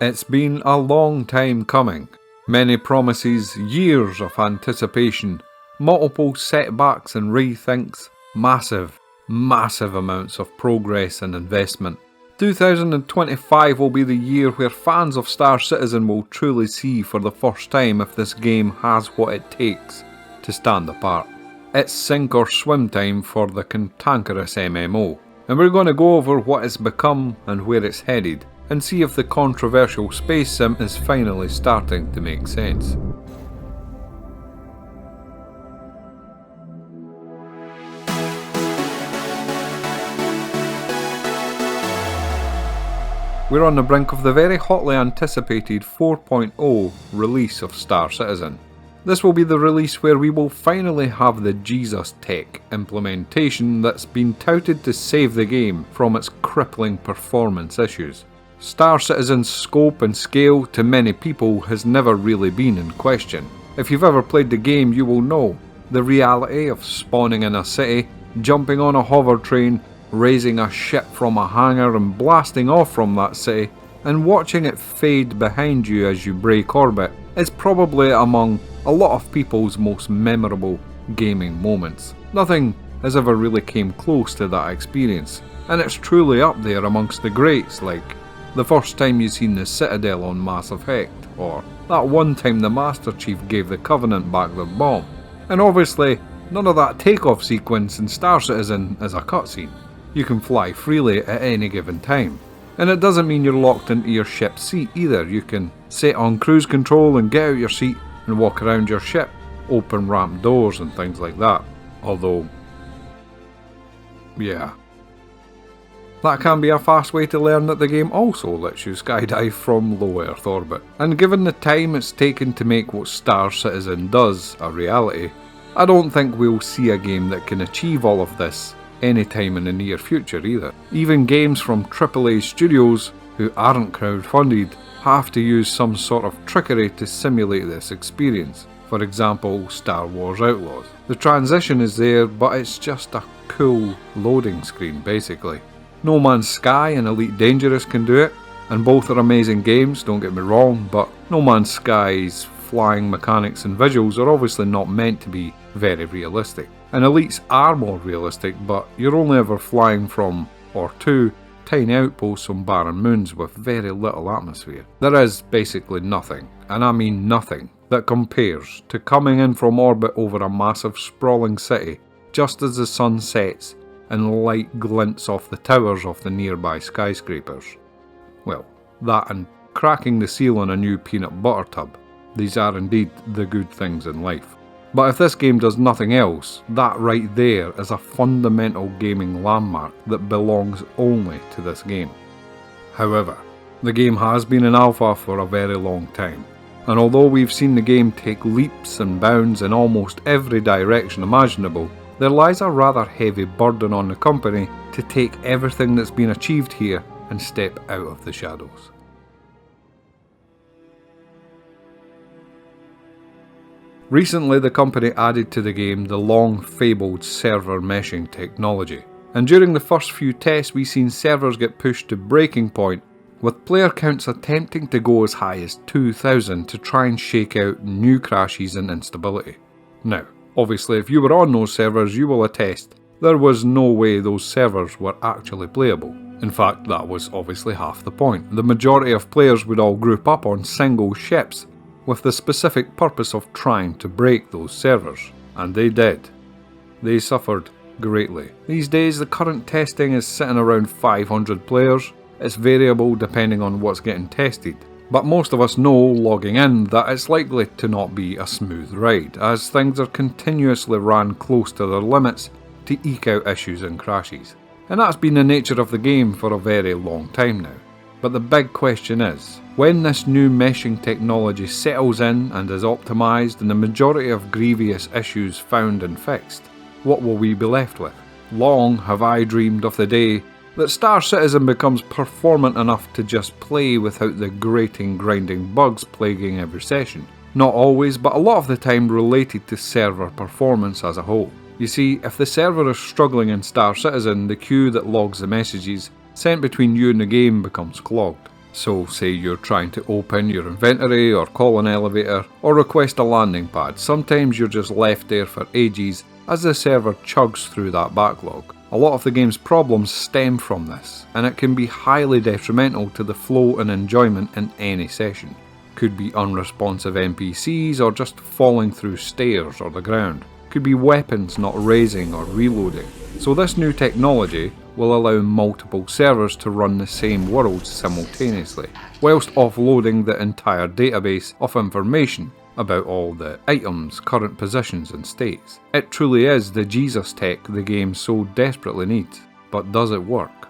It's been a long time coming. Many promises, years of anticipation, multiple setbacks and rethinks, massive amounts of progress and investment. 2025 will be the year where fans of Star Citizen will truly see for the first time if this game has what it takes to stand apart. It's sink or swim time for the cantankerous MMO, and we're going to go over what it's become and where it's headed, and see if the controversial space sim is finally starting to make sense. We're on the brink of the very hotly anticipated 4.0 release of Star Citizen. This will be the release where we will finally have the Jesus Tech implementation that's been touted to save the game from its crippling performance issues. Star Citizen's scope and scale to many people has never really been in question. If you've ever played the game, you will know the reality of spawning in a city, jumping on a hover train, raising a ship from a hangar and blasting off from that city, and watching it fade behind you as you break orbit is probably among a lot of people's most memorable gaming moments. Nothing has ever really came close to that experience, and it's truly up there amongst the greats, like the first time you seen the Citadel on Mass Effect, or that one time the Master Chief gave the Covenant back their bomb. And obviously, none of that takeoff sequence in Star Citizen is a cutscene. You can fly freely at any given time. And it doesn't mean you're locked into your ship's seat either. You can sit on cruise control and get out your seat and walk around your ship, open ramp doors and things like that. Although, yeah. That can be a fast way to learn that the game also lets you skydive from low Earth orbit. And given the time it's taken to make what Star Citizen does a reality, I don't think we'll see a game that can achieve all of this anytime in the near future either. Even games from AAA studios who aren't crowdfunded have to use some sort of trickery to simulate this experience. For example, Star Wars Outlaws. The transition is there, but it's just a cool loading screen basically. No Man's Sky and Elite Dangerous can do it, and both are amazing games, don't get me wrong, but No Man's Sky's flying mechanics and visuals are obviously not meant to be very realistic. And Elites are more realistic, but you're only ever flying from, or to, tiny outposts on barren moons with very little atmosphere. There is basically nothing, and I mean nothing, that compares to coming in from orbit over a massive sprawling city just as the sun sets and light glints off the towers of the nearby skyscrapers. Well, that and cracking the seal on a new peanut butter tub. These are indeed the good things in life. But if this game does nothing else, that right there is a fundamental gaming landmark that belongs only to this game. However, the game has been in alpha for a very long time, and although we've seen the game take leaps and bounds in almost every direction imaginable, there lies a rather heavy burden on the company to take everything that's been achieved here and step out of the shadows. Recently, the company added to the game the long-fabled server meshing technology, and during the first few tests we seen servers get pushed to breaking point, with player counts attempting to go as high as 2,000 to try and shake out new crashes and instability. Now, obviously if you were on those servers you will attest there was no way those servers were actually playable. In fact, that was obviously half the point. The majority of players would all group up on single ships with the specific purpose of trying to break those servers. And they did. They suffered greatly. These days the current testing is sitting around 500 players. It's variable depending on what's getting tested. But most of us know, logging in, that it's likely to not be a smooth ride, as things are continuously ran close to their limits to eke out issues and crashes. And that's been the nature of the game for a very long time now. But the big question is, when this new meshing technology settles in and is optimised and the majority of grievous issues found and fixed, what will we be left with? Long have I dreamed of the day that Star Citizen becomes performant enough to just play without the grating, grinding bugs plaguing every session. Not always, but a lot of the time related to server performance as a whole. You see, if the server is struggling in Star Citizen, the queue that logs the messages sent between you and the game becomes clogged. So say you're trying to open your inventory or call an elevator or request a landing pad, sometimes you're just left there for ages as the server chugs through that backlog. A lot of the game's problems stem from this, and it can be highly detrimental to the flow and enjoyment in any session. Could be unresponsive NPCs or just falling through stairs or the ground. Could be weapons not raising or reloading. So this new technology will allow multiple servers to run the same world simultaneously, whilst offloading the entire database of information about all the items, current positions and states. It truly is the Jesus tech the game so desperately needs. But does it work?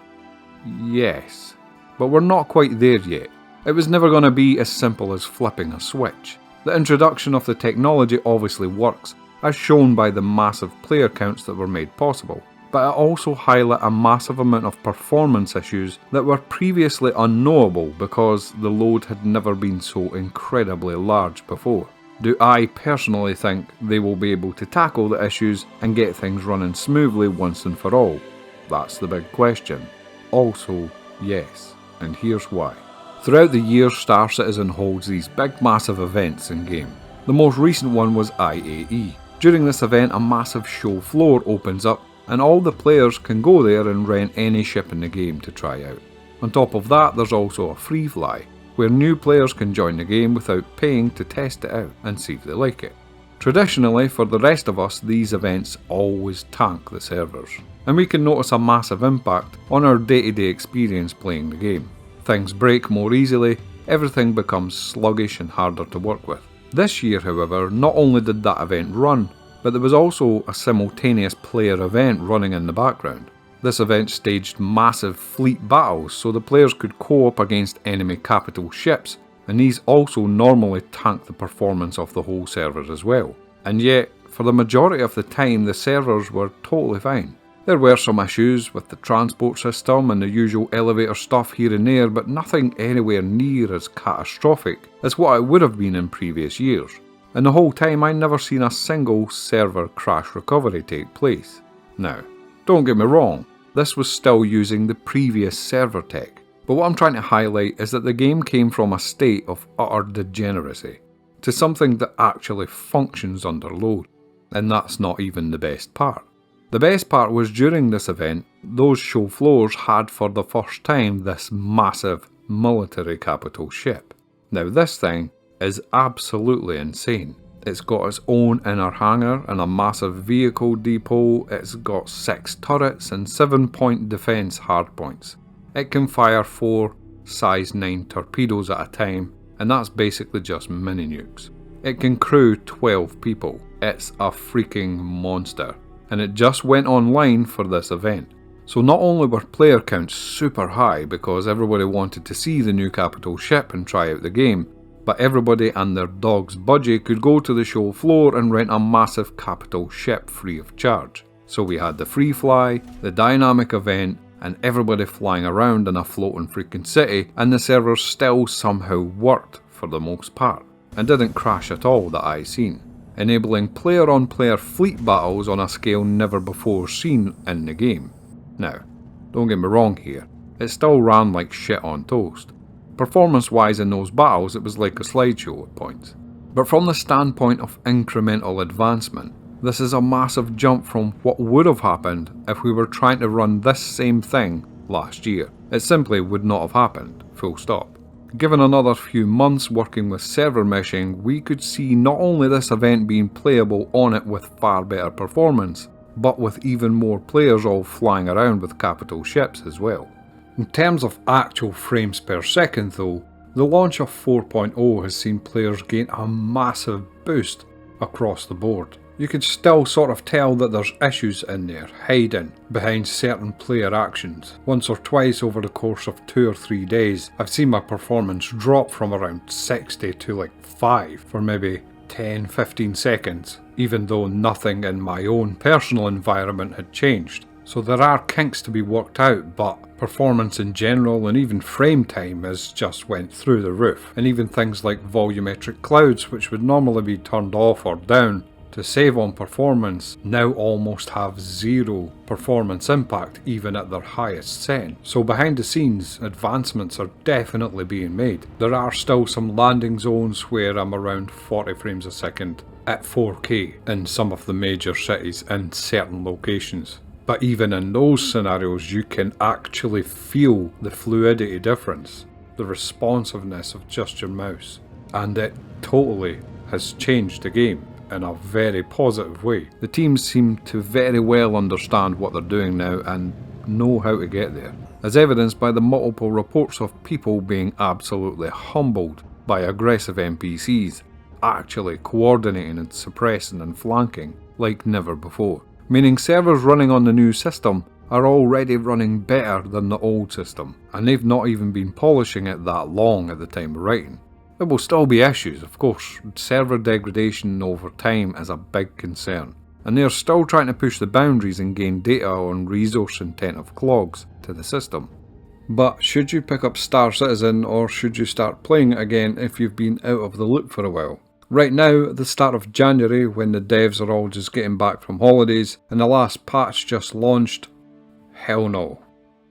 Yes. But we're not quite there yet. It was never going to be as simple as flipping a switch. The introduction of the technology obviously works, as shown by the massive player counts that were made possible, but it also highlights a massive amount of performance issues that were previously unknowable because the load had never been so incredibly large before. Do I personally think they will be able to tackle the issues and get things running smoothly once and for all? That's the big question. Also, yes, and here's why. Throughout the years, Star Citizen holds these big massive events in-game. The most recent one was IAE. During this event, a massive show floor opens up and all the players can go there and rent any ship in the game to try out. On top of that, there's also a free fly, where new players can join the game without paying to test it out and see if they like it. Traditionally, for the rest of us, these events always tank the servers, and we can notice a massive impact on our day-to-day experience playing the game. Things break more easily, everything becomes sluggish and harder to work with. This year, however, not only did that event run, but there was also a simultaneous player event running in the background. This event staged massive fleet battles so the players could co-op against enemy capital ships, and these also normally tank the performance of the whole server as well. And yet, for the majority of the time, the servers were totally fine. There were some issues with the transport system and the usual elevator stuff here and there, but nothing anywhere near as catastrophic as what it would have been in previous years. And the whole time I never seen a single server crash recovery take place. Now, don't get me wrong, this was still using the previous server tech, but what I'm trying to highlight is that the game came from a state of utter degeneracy to something that actually functions under load, and that's not even the best part. The best part was during this event, those show floors had for the first time this massive military capital ship. Now this thing is absolutely insane. It's got its own inner hangar and a massive vehicle depot, it's got 6 turrets and 7-point defense hardpoints. It can fire 4 size 9 torpedoes at a time, and that's basically just mini nukes. It can crew 12 people. It's a freaking monster, and it just went online for this event. So not only were player counts super high because everybody wanted to see the new capital ship and try out the game, but everybody and their dog's budgie could go to the show floor and rent a massive capital ship free of charge. So we had the free fly, the dynamic event, and everybody flying around in a floating freaking city, and the server still somehow worked for the most part, and didn't crash at all that I seen, enabling player-on-player fleet battles on a scale never before seen in the game. Now, don't get me wrong here, it still ran like shit on toast. Performance-wise in those battles, it was like a slideshow at points. But from the standpoint of incremental advancement, this is a massive jump from what would have happened if we were trying to run this same thing last year. It simply would not have happened, full stop. Given another few months working with server meshing, we could see not only this event being playable on it with far better performance, but with even more players all flying around with capital ships as well. In terms of actual frames per second though, the launch of 4.0 has seen players gain a massive boost across the board. You can still sort of tell that there's issues in there, hiding behind certain player actions. Once or twice over the course of 2 or 3 days, I've seen my performance drop from around 60 to like 5 for maybe 10-15 seconds, even though nothing in my own personal environment had changed. So there are kinks to be worked out, but performance in general and even frame time has just went through the roof, and even things like volumetric clouds, which would normally be turned off or down, to save on performance now almost have zero performance impact even at their highest setting. So behind the scenes, advancements are definitely being made. There are still some landing zones where I'm around 40 frames a second at 4K in some of the major cities in certain locations. But even in those scenarios, you can actually feel the fluidity difference, the responsiveness of just your mouse, and it totally has changed the game in a very positive way. The teams seem to very well understand what they're doing now and know how to get there, as evidenced by the multiple reports of people being absolutely humbled by aggressive NPCs, actually coordinating and suppressing and flanking like never before. Meaning servers running on the new system are already running better than the old system, and they've not even been polishing it that long at the time of writing. There will still be issues, of course. Server degradation over time is a big concern, and they are still trying to push the boundaries and gain data on resource-intensive clogs to the system. But should you pick up Star Citizen, or should you start playing it again if you've been out of the loop for a while? Right now, at the start of January, when the devs are all just getting back from holidays and the last patch just launched, hell no.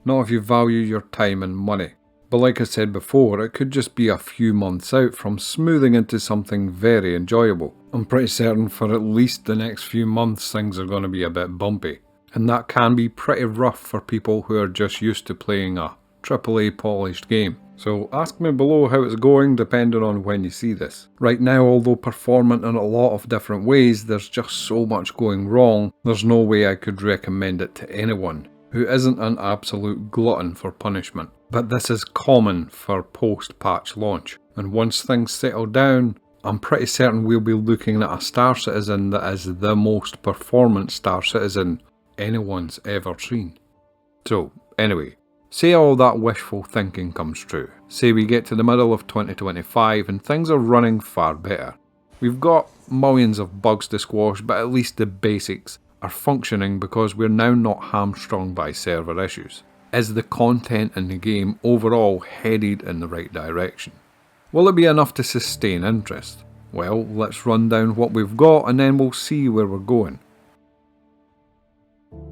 Not if you value your time and money. But like I said before, it could just be a few months out from smoothing into something very enjoyable. I'm pretty certain for at least the next few months things are going to be a bit bumpy. And that can be pretty rough for people who are just used to playing a AAA polished game. So ask me below how it's going depending on when you see this. Right now, although performant in a lot of different ways, there's just so much going wrong, there's no way I could recommend it to anyone who isn't an absolute glutton for punishment. But this is common for post-patch launch, and once things settle down, I'm pretty certain we'll be looking at a Star Citizen that is the most performant Star Citizen anyone's ever seen. So, anyway, say all that wishful thinking comes true. Say we get to the middle of 2025 and things are running far better. We've got millions of bugs to squash, but at least the basics are functioning because we're now not hamstrung by server issues. Is the content in the game overall headed in the right direction? Will it be enough to sustain interest? Well, let's run down what we've got and then we'll see where we're going.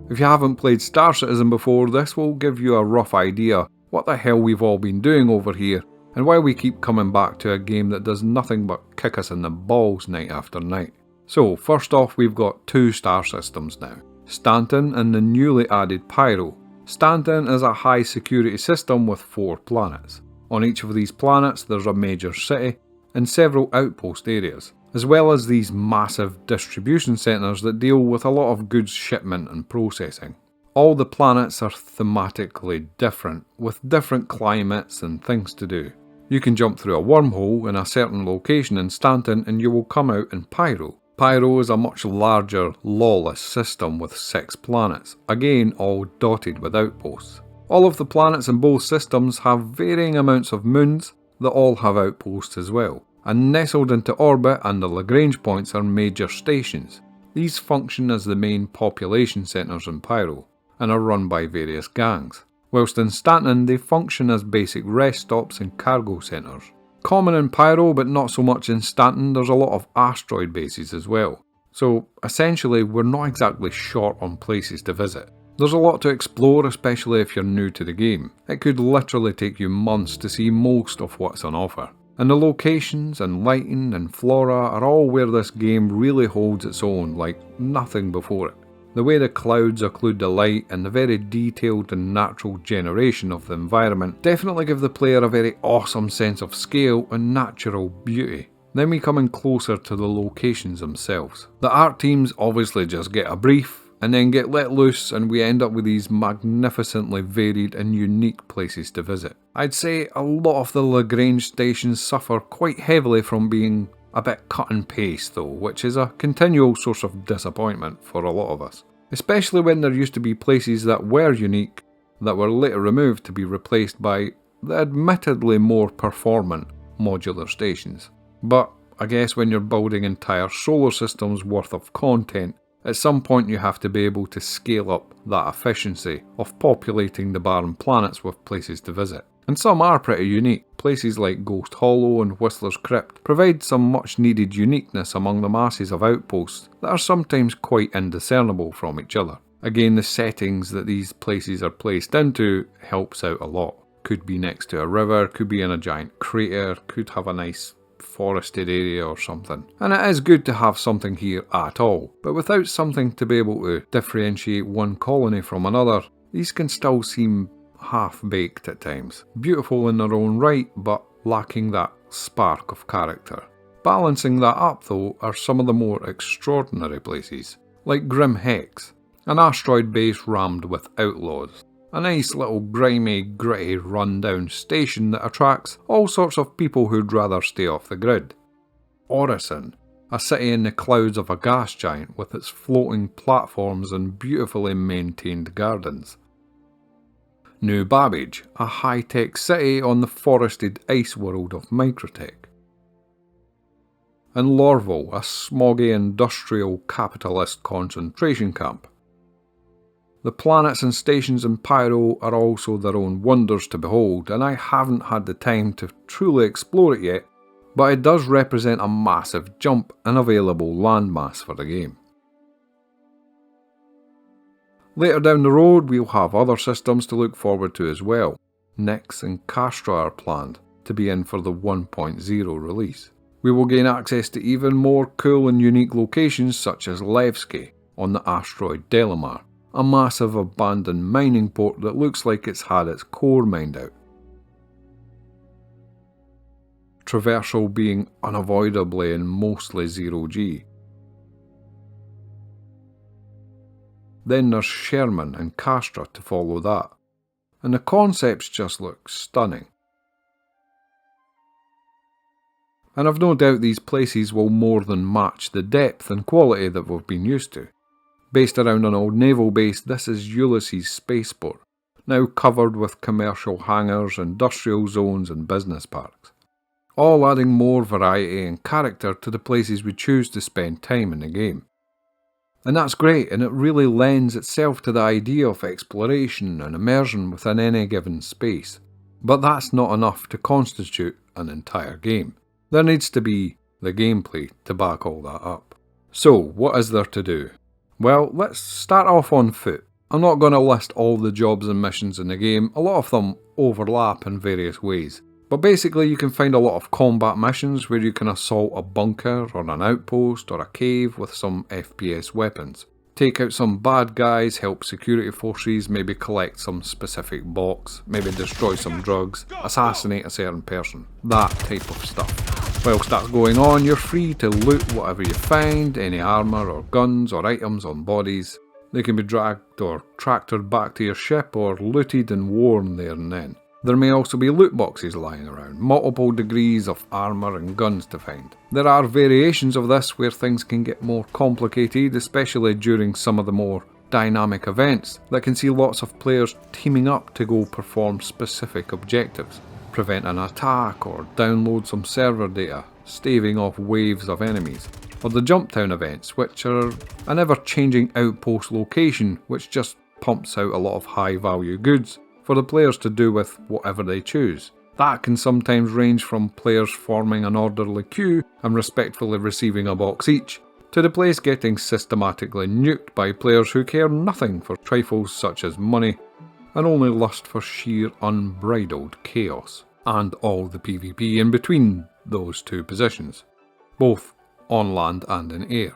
If you haven't played Star Citizen before, this will give you a rough idea what the hell we've all been doing over here and why we keep coming back to a game that does nothing but kick us in the balls night after night. So first off, we've got two star systems now, Stanton and the newly added Pyro. Stanton is a high security system with 4 planets. On each of these planets there's a major city and several outpost areas, as well as these massive distribution centres that deal with a lot of goods shipment and processing. All the planets are thematically different, with different climates and things to do. You can jump through a wormhole in a certain location in Stanton and you will come out in Pyro. Pyro is a much larger, lawless system with 6 planets, again all dotted with outposts. All of the planets in both systems have varying amounts of moons that all have outposts as well, and nestled into orbit and the Lagrange points are major stations. These function as the main population centres in Pyro, and are run by various gangs, whilst in Stanton they function as basic rest stops and cargo centres. Common in Pyro, but not so much in Stanton, there's a lot of asteroid bases as well. So essentially we're not exactly short on places to visit. There's a lot to explore, especially if you're new to the game. It could literally take you months to see most of what's on offer. And the locations and lighting and flora are all where this game really holds its own like nothing before it. The way the clouds occlude the light and the very detailed and natural generation of the environment definitely give the player a very awesome sense of scale and natural beauty. Then we come in closer to the locations themselves. The art teams obviously just get a brief and then get let loose and we end up with these magnificently varied and unique places to visit. I'd say a lot of the Lagrange stations suffer quite heavily from being a bit cut and paste though, which is a continual source of disappointment for a lot of us. Especially when there used to be places that were unique, that were later removed to be replaced by the admittedly more performant modular stations. But I guess when you're building entire solar systems worth of content, at some point you have to be able to scale up that efficiency of populating the barren planets with places to visit. And some are pretty unique. places like Ghost Hollow and Whistler's Crypt provide some much needed uniqueness among the masses of outposts that are sometimes quite indiscernible from each other. Again, the settings that these places are placed into helps out a lot. Could be next to a river, could be in a giant crater, could have a nice forested area or something. And it is good to have something here at all, but without something to be able to differentiate one colony from another, these can still seem half-baked at times. Beautiful in their own right, but lacking that spark of character. Balancing that up though are some of the more extraordinary places, like Grim Hex, an asteroid base rammed with outlaws. A nice little grimy, gritty, run-down station that attracts all sorts of people who'd rather stay off the grid. Orison, a city in the clouds of a gas giant with its floating platforms and beautifully maintained gardens. New Babbage, a high-tech city on the forested ice world of Microtech. And Lorville, a smoggy industrial capitalist concentration camp. The planets and stations in Pyro are also their own wonders to behold, and I haven't had the time to truly explore it yet, but it does represent a massive jump in available landmass for the game. Later down the road we'll have other systems to look forward to as well. Nyx and Castra are planned to be in for the 1.0 release. We will gain access to even more cool and unique locations such as Levski on the asteroid Delamar, a massive abandoned mining port that looks like it's had its core mined out. Traversal being unavoidably and mostly 0G. Then there's Sherman and Castra to follow that, and the concepts just look stunning. And I've no doubt these places will more than match the depth and quality that we've been used to. Based around an old naval base, this is Ulysses Spaceport, now covered with commercial hangars, industrial zones and business parks, all adding more variety and character to the places we choose to spend time in the game. And that's great, and it really lends itself to the idea of exploration and immersion within any given space. But that's not enough to constitute an entire game. There needs to be the gameplay to back all that up. So, what is there to do? Well, let's start off on foot. I'm not going to list all the jobs and missions in the game, a lot of them overlap in various ways. But basically you can find a lot of combat missions where you can assault a bunker or an outpost or a cave with some FPS weapons. Take out some bad guys, help security forces, maybe collect some specific box, maybe destroy some drugs, assassinate a certain person, that type of stuff. Whilst that's going on, you're free to loot whatever you find, any armour or guns or items on bodies. They can be dragged or tractored back to your ship or looted and worn there and then. There may also be loot boxes lying around, multiple degrees of armour and guns to find. There are variations of this where things can get more complicated, especially during some of the more dynamic events that can see lots of players teaming up to go perform specific objectives, prevent an attack or download some server data, staving off waves of enemies. Or the jump town events, which are an ever-changing outpost location which just pumps out a lot of high-value goods for the players to do with whatever they choose. That can sometimes range from players forming an orderly queue and respectfully receiving a box each, to the place getting systematically nuked by players who care nothing for trifles such as money and only lust for sheer unbridled chaos, and all the PvP in between those two positions, both on land and in air.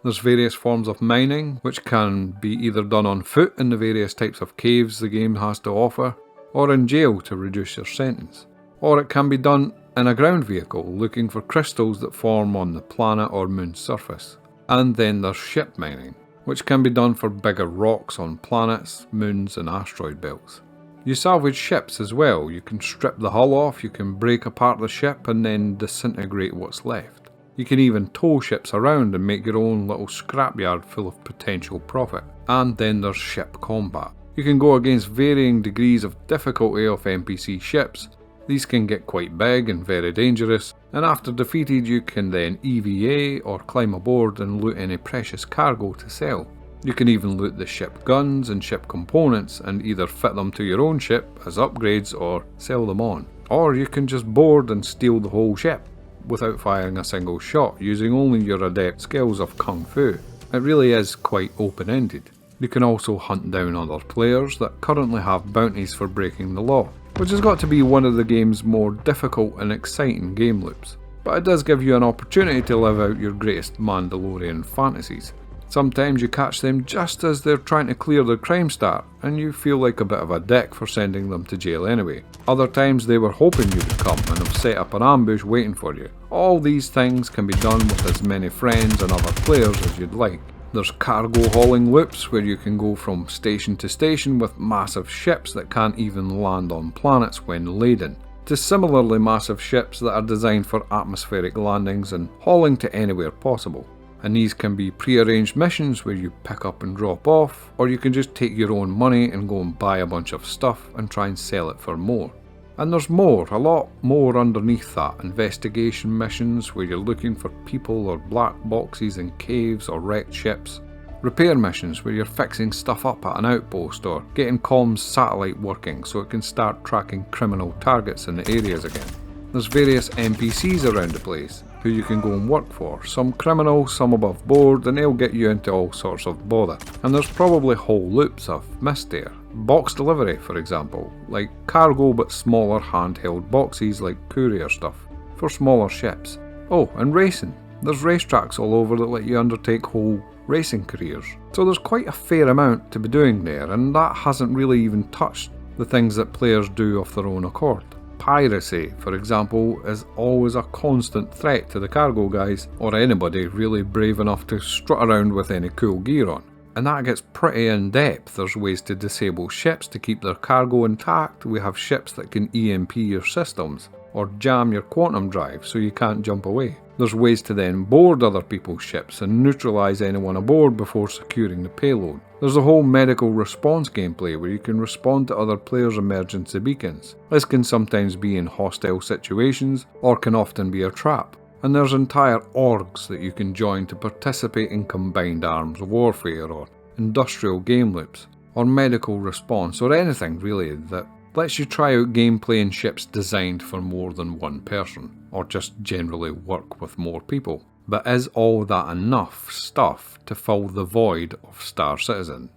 There's various forms of mining, which can be either done on foot in the various types of caves the game has to offer, or in jail to reduce your sentence. Or it can be done in a ground vehicle, looking for crystals that form on the planet or moon surface. And then there's ship mining, which can be done for bigger rocks on planets, moons and asteroid belts. You salvage ships as well. You can strip the hull off, you can break apart the ship and then disintegrate what's left. You can even tow ships around and make your own little scrapyard full of potential profit. And then there's ship combat. You can go against varying degrees of difficulty of NPC ships. These can get quite big and very dangerous, and after defeated you can then EVA or climb aboard and loot any precious cargo to sell. You can even loot the ship guns and ship components and either fit them to your own ship as upgrades or sell them on. Or you can just board and steal the whole ship without firing a single shot, using only your adept skills of Kung Fu. It really is quite open-ended. You can also hunt down other players that currently have bounties for breaking the law, which has got to be one of the game's more difficult and exciting game loops. But it does give you an opportunity to live out your greatest Mandalorian fantasies. Sometimes you catch them just as they're trying to clear their crime stat, and you feel like a bit of a dick for sending them to jail anyway. Other times they were hoping you would come and have set up an ambush waiting for you. All these things can be done with as many friends and other players as you'd like. There's cargo hauling loops where you can go from station to station with massive ships that can't even land on planets when laden, to similarly massive ships that are designed for atmospheric landings and hauling to anywhere possible. And these can be pre-arranged missions where you pick up and drop off, or you can just take your own money and go and buy a bunch of stuff and try and sell it for more. And there's more, a lot more underneath that. Investigation missions where you're looking for people or black boxes in caves or wrecked ships. Repair missions where you're fixing stuff up at an outpost or getting comms satellite working so it can start tracking criminal targets in the areas again. There's various NPCs around the place who you can go and work for, some criminal, some above board, and they'll get you into all sorts of bother. And there's probably whole loops I've missed there. Box delivery, for example, like cargo but smaller handheld boxes like courier stuff, for smaller ships. Oh, and racing. There's racetracks all over that let you undertake whole racing careers. So there's quite a fair amount to be doing there, and that hasn't really even touched the things that players do of their own accord. Piracy, for example, is always a constant threat to the cargo guys, or anybody really brave enough to strut around with any cool gear on. And that gets pretty in depth. There's ways to disable ships to keep their cargo intact. We have ships that can EMP your systems, or jam your quantum drive so you can't jump away. There's ways to then board other people's ships and neutralise anyone aboard before securing the payload. There's a whole medical response gameplay where you can respond to other players' emergency beacons. This can sometimes be in hostile situations, or can often be a trap. And there's entire orgs that you can join to participate in combined arms warfare, or industrial game loops, or medical response, or anything really that lets you try out gameplay in ships designed for more than one person, or just generally work with more people. But is all that enough stuff to fill the void of Star Citizen?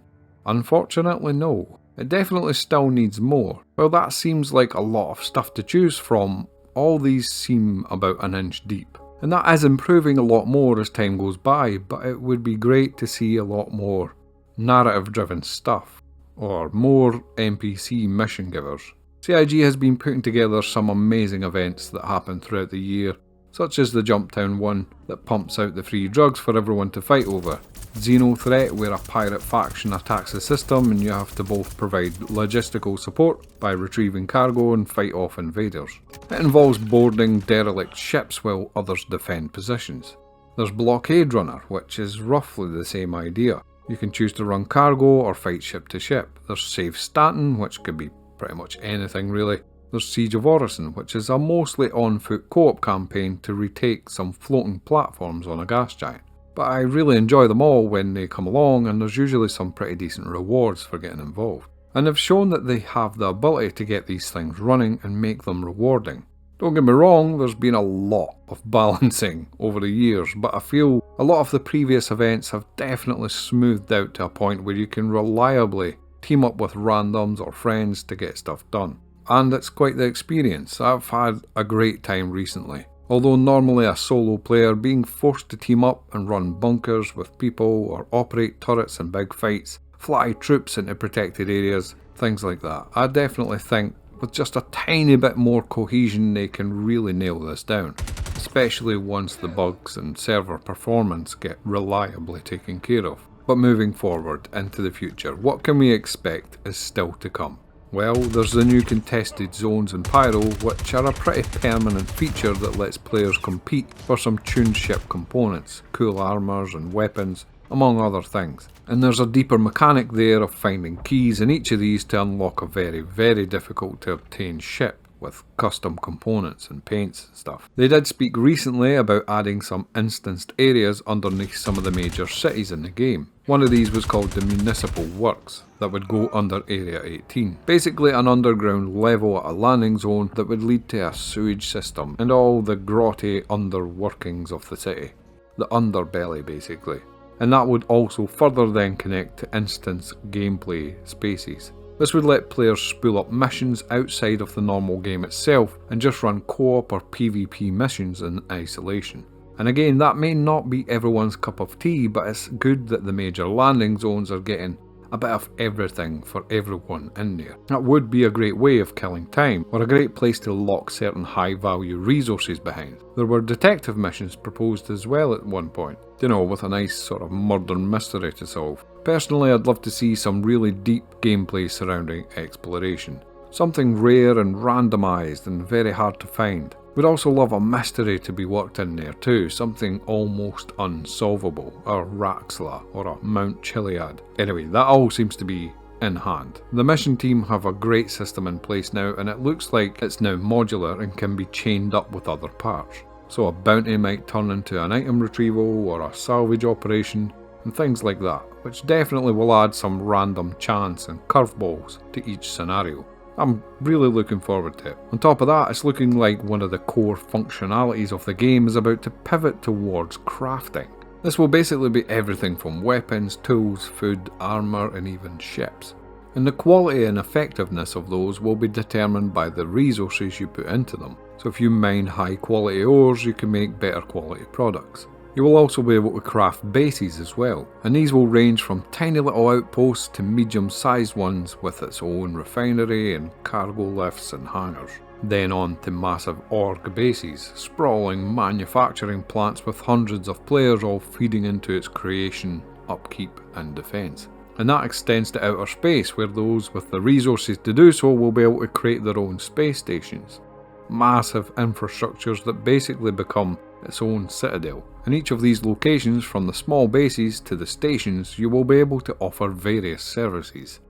Unfortunately no. It definitely still needs more. While that seems like a lot of stuff to choose from, all these seem about an inch deep. And that is improving a lot more as time goes by, but it would be great to see a lot more narrative driven stuff, or more NPC mission givers. CIG has been putting together some amazing events that happen throughout the year, such as the Jumptown one that pumps out the free drugs for everyone to fight over, Xeno Threat where a pirate faction attacks the system and you have to both provide logistical support by retrieving cargo and fight off invaders. It involves boarding derelict ships while others defend positions. There's Blockade Runner, which is roughly the same idea. You can choose to run cargo or fight ship to ship. There's Save Stanton, which could be pretty much anything really. There's Siege of Orison, which is a mostly on-foot co-op campaign to retake some floating platforms on a gas giant. But I really enjoy them all when they come along, and there's usually some pretty decent rewards for getting involved. And they've shown that they have the ability to get these things running and make them rewarding. Don't get me wrong, there's been a lot of balancing over the years, but I feel a lot of the previous events have definitely smoothed out to a point where you can reliably team up with randoms or friends to get stuff done. And it's quite the experience. I've had a great time recently. Although normally a solo player, being forced to team up and run bunkers with people or operate turrets in big fights, fly troops into protected areas, things like that. I definitely think with just a tiny bit more cohesion they can really nail this down, especially once the bugs and server performance get reliably taken care of. But moving forward into the future, what can we expect is still to come? Well, there's the new contested zones in Pyro, which are a pretty permanent feature that lets players compete for some tuned ship components, cool armours and weapons, among other things. And there's a deeper mechanic there of finding keys in each of these to unlock a very, very difficult to obtain ship. with custom components and paints and stuff. They did speak recently about adding some instanced areas underneath some of the major cities in the game. One of these was called the Municipal Works, that would go under Area 18. Basically an underground level at a landing zone that would lead to a sewage system and all the grotty underworkings of the city. The underbelly basically. And that would also further then connect to instance gameplay spaces. This would let players spool up missions outside of the normal game itself and just run co-op or PvP missions in isolation. And again, that may not be everyone's cup of tea, but it's good that the major landing zones are getting a bit of everything for everyone in there. That would be a great way of killing time, or a great place to lock certain high value resources behind. There were detective missions proposed as well at one point, you know, with a nice sort of murder mystery to solve. Personally, I'd love to see some really deep gameplay surrounding exploration. Something rare and randomised and very hard to find. We'd also love a mystery to be worked in there too, something almost unsolvable, a Raxla or a Mount Chiliad. Anyway, that all seems to be in hand. The mission team have a great system in place now, and it looks like it's now modular and can be chained up with other parts. So a bounty might turn into an item retrieval or a salvage operation and things like that, which definitely will add some random chance and curveballs to each scenario. I'm really looking forward to it. On top of that, it's looking like one of the core functionalities of the game is about to pivot towards crafting. This will basically be everything from weapons, tools, food, armour and even ships. And the quality and effectiveness of those will be determined by the resources you put into them. So if you mine high quality ores, you can make better quality products. You will also be able to craft bases as well, and these will range from tiny little outposts to medium-sized ones with its own refinery and cargo lifts and hangars. Then on to massive org bases, sprawling manufacturing plants with hundreds of players all feeding into its creation, upkeep and defence. And that extends to outer space, where those with the resources to do so will be able to create their own space stations. Massive infrastructures that basically become its own citadel. In each of these locations, from the small bases to the stations, you will be able to offer various services.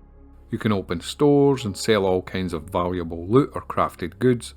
You can open stores and sell all kinds of valuable loot or crafted goods.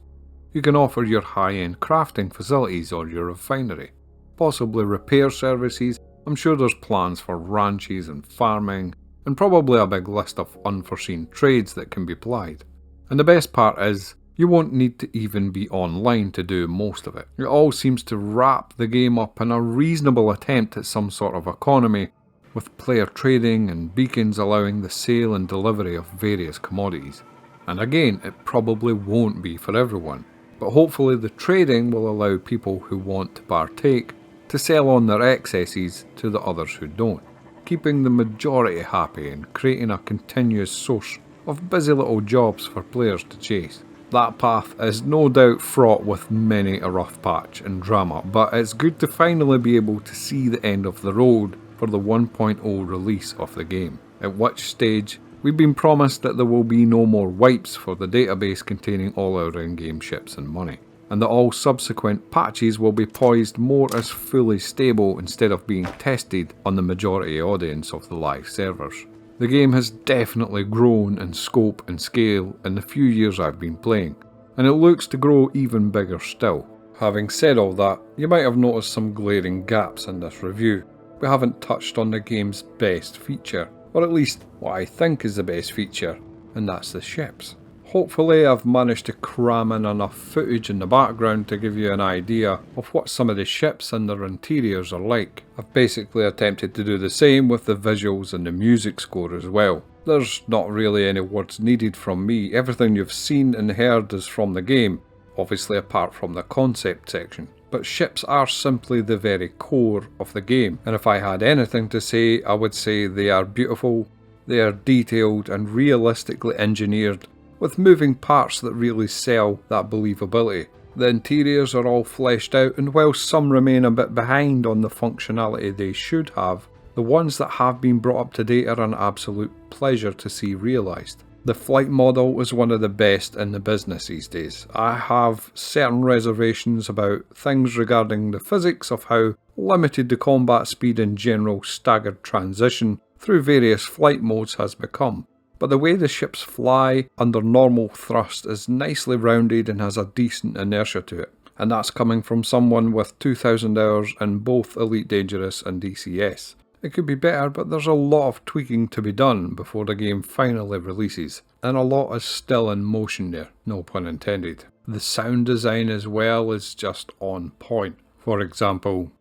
You can offer your high-end crafting facilities or your refinery. Possibly repair services. I'm sure there's plans for ranches and farming, and probably a big list of unforeseen trades that can be plied. And the best part is, you won't need to even be online to do most of it. It all seems to wrap the game up in a reasonable attempt at some sort of economy, with player trading and beacons allowing the sale and delivery of various commodities. And again, it probably won't be for everyone, but hopefully the trading will allow people who want to partake to sell on their excesses to the others who don't, keeping the majority happy and creating a continuous source of busy little jobs for players to chase. That path is no doubt fraught with many a rough patch and drama, but it's good to finally be able to see the end of the road for the 1.0 release of the game, at which stage we've been promised that there will be no more wipes for the database containing all our in-game ships and money, and that all subsequent patches will be poised more as fully stable instead of being tested on the majority audience of the live servers. The game has definitely grown in scope and scale in the few years I've been playing, and it looks to grow even bigger still. Having said all that, you might have noticed some glaring gaps in this review. We haven't touched on the game's best feature, or at least what I think is the best feature, and that's the ships. Hopefully I've managed to cram in enough footage in the background to give you an idea of what some of the ships and their interiors are like. I've basically attempted to do the same with the visuals and the music score as well. There's not really any words needed from me. Everything you've seen and heard is from the game, obviously apart from the concept section. But ships are simply the very core of the game, and if I had anything to say, I would say they are beautiful, they are detailed and realistically engineered, with moving parts that really sell that believability. The interiors are all fleshed out, and while some remain a bit behind on the functionality they should have, the ones that have been brought up to date are an absolute pleasure to see realised. The flight model is one of the best in the business these days. I have certain reservations about things regarding the physics of how limited the combat speed and general staggered transition through various flight modes has become. but the way the ships fly under normal thrust is nicely rounded and has a decent inertia to it. And that's coming from someone with 2,000 hours in both Elite Dangerous and DCS. It could be better, but there's a lot of tweaking to be done before the game finally releases, and a lot is still in motion there, no pun intended. The sound design as well is just on point. For example,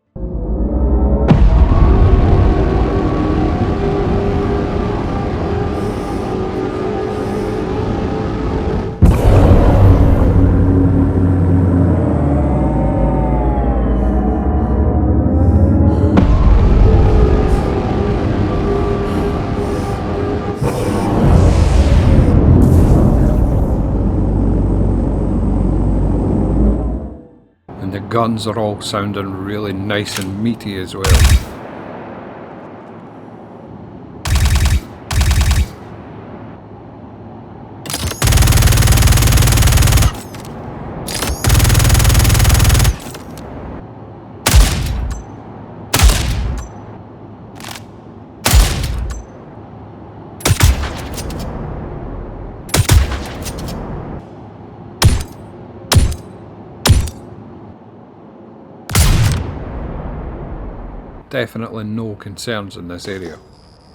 the guns are all sounding really nice and meaty as well. Definitely no concerns in this area.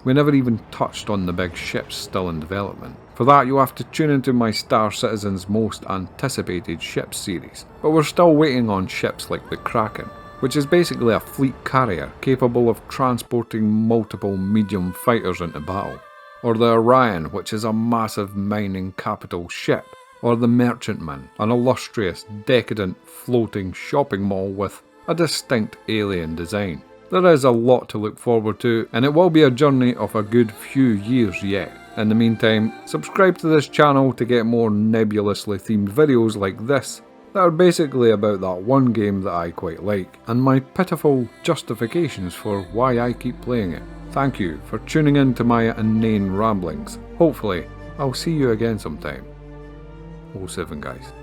We never even touched on the big ships still in development. For that you'll have to tune into my Star Citizen's most anticipated ships series. But we're still waiting on ships like the Kraken, which is basically a fleet carrier capable of transporting multiple medium fighters into battle. Or the Orion, which is a massive mining capital ship. Or the Merchantman, an illustrious, decadent, floating shopping mall with a distinct alien design. There is a lot to look forward to, and it will be a journey of a good few years yet. In the meantime, subscribe to this channel to get more nebulously themed videos like this, that are basically about that one game that I quite like, and my pitiful justifications for why I keep playing it. Thank you for tuning in to my inane ramblings. Hopefully, I'll see you again sometime. 07 guys.